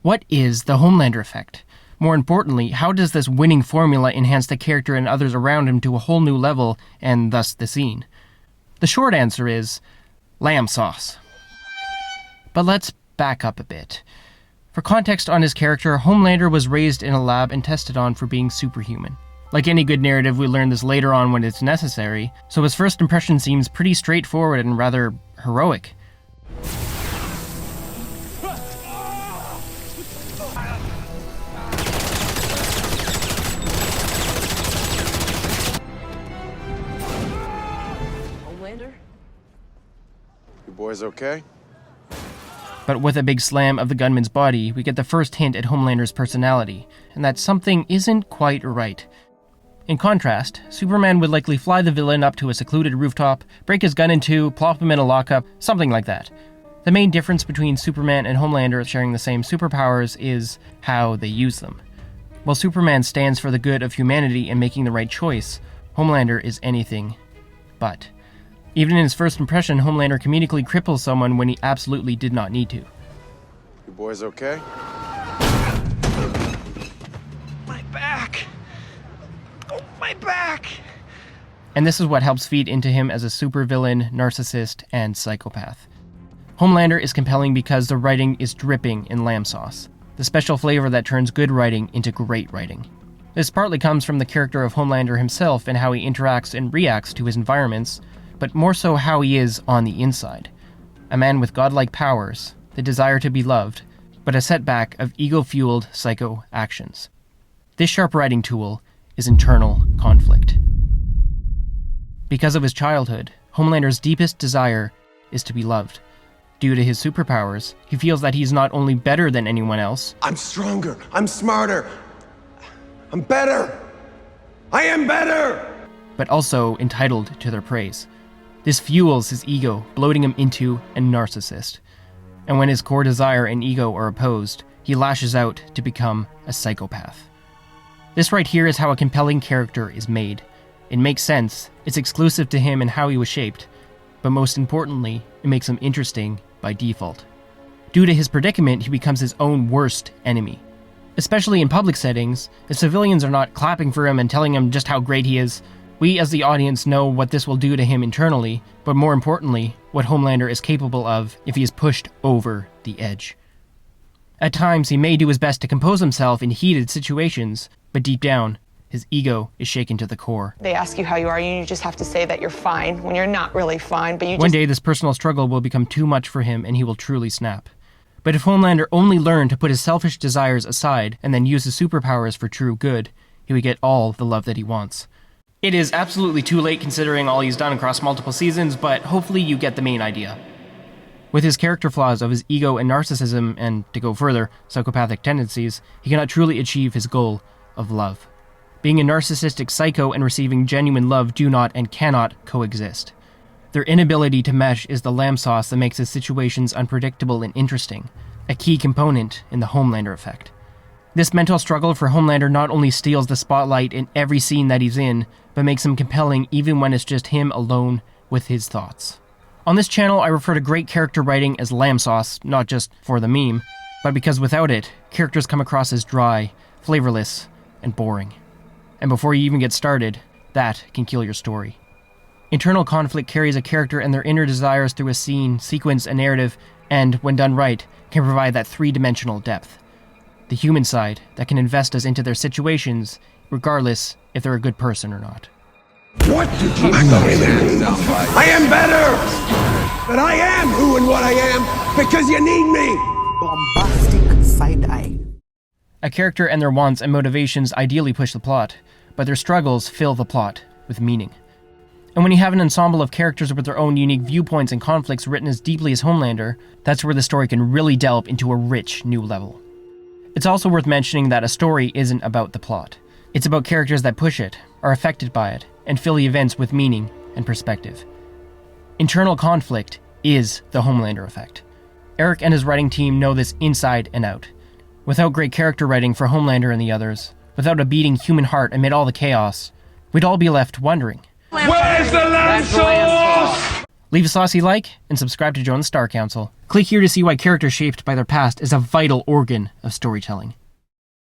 What is the Homelander effect? More importantly, how does this winning formula enhance the character and others around him to a whole new level, and thus the scene? The short answer is lamb sauce. But let's back up a bit. For context on his character, Homelander was raised in a lab and tested on for being superhuman. Like any good narrative, we learn this later on when it's necessary, so his first impression seems pretty straightforward and rather heroic. Homelander? You boys okay? But with a big slam of the gunman's body, we get the first hint at Homelander's personality, and that something isn't quite right. In contrast, Superman would likely fly the villain up to a secluded rooftop, break his gun in two, plop him in a lockup, something like that. The main difference between Superman and Homelander sharing the same superpowers is how they use them. While Superman stands for the good of humanity and making the right choice, Homelander is anything but. Even in his first impression, Homelander comedically cripples someone when he absolutely did not need to. You boys okay? My back! Oh, my back! And this is what helps feed into him as a supervillain, narcissist, and psychopath. Homelander is compelling because the writing is dripping in lamb sauce, the special flavor that turns good writing into great writing. This partly comes from the character of Homelander himself and how he interacts and reacts to his environments, but more so how he is on the inside. A man with godlike powers, the desire to be loved, but a setback of ego-fueled psycho actions. This sharp writing tool is internal conflict. Because of his childhood, Homelander's deepest desire is to be loved. Due to his superpowers, he feels that he's not only better than anyone else, I'm stronger, I'm smarter, I'm better, I am better! But also entitled to their praise. This fuels his ego, bloating him into a narcissist. And when his core desire and ego are opposed, he lashes out to become a psychopath. This right here is how a compelling character is made. It makes sense, it's exclusive to him and how he was shaped, but most importantly, it makes him interesting by default. Due to his predicament, he becomes his own worst enemy. Especially in public settings, if civilians are not clapping for him and telling him just how great he is, we as the audience know what this will do to him internally, but more importantly, what Homelander is capable of if he is pushed over the edge. At times, he may do his best to compose himself in heated situations, but deep down, his ego is shaken to the core. They ask you how you are, and you just have to say that you're fine when you're not really fine, but you just... One day, this personal struggle will become too much for him and he will truly snap. But if Homelander only learned to put his selfish desires aside and then use his superpowers for true good, he would get all the love that he wants. It is absolutely too late considering all he's done across multiple seasons, but hopefully you get the main idea. With his character flaws of his ego and narcissism, and, to go further, psychopathic tendencies, he cannot truly achieve his goal of love. Being a narcissistic psycho and receiving genuine love do not and cannot coexist. Their inability to mesh is the lamb sauce that makes his situations unpredictable and interesting, a key component in the Homelander effect. This mental struggle for Homelander not only steals the spotlight in every scene that he's in, but makes him compelling even when it's just him alone with his thoughts. On this channel, I refer to great character writing as lamb sauce, not just for the meme, but because without it, characters come across as dry, flavorless, and boring. And before you even get started, that can kill your story. Internal conflict carries a character and their inner desires through a scene, sequence, and narrative, and, when done right, can provide that three-dimensional depth. The human side that can invest us into their situations, regardless if they're a good person or not. What did you say? I am better! But I am who and what I am because you need me! Bombastic side-eye. A character and their wants and motivations ideally push the plot, but their struggles fill the plot with meaning. And when you have an ensemble of characters with their own unique viewpoints and conflicts written as deeply as Homelander, that's where the story can really delve into a rich new level. It's also worth mentioning that a story isn't about the plot. It's about characters that push it, are affected by it, and fill the events with meaning and perspective. Internal conflict is the Homelander effect. Eric and his writing team know this inside and out. Without great character writing for Homelander and the others, without a beating human heart amid all the chaos, we'd all be left wondering, Where's the lamb sauce? Leave a saucy like, and subscribe to join the Star Council. Click here to see why characters shaped by their past is a vital organ of storytelling.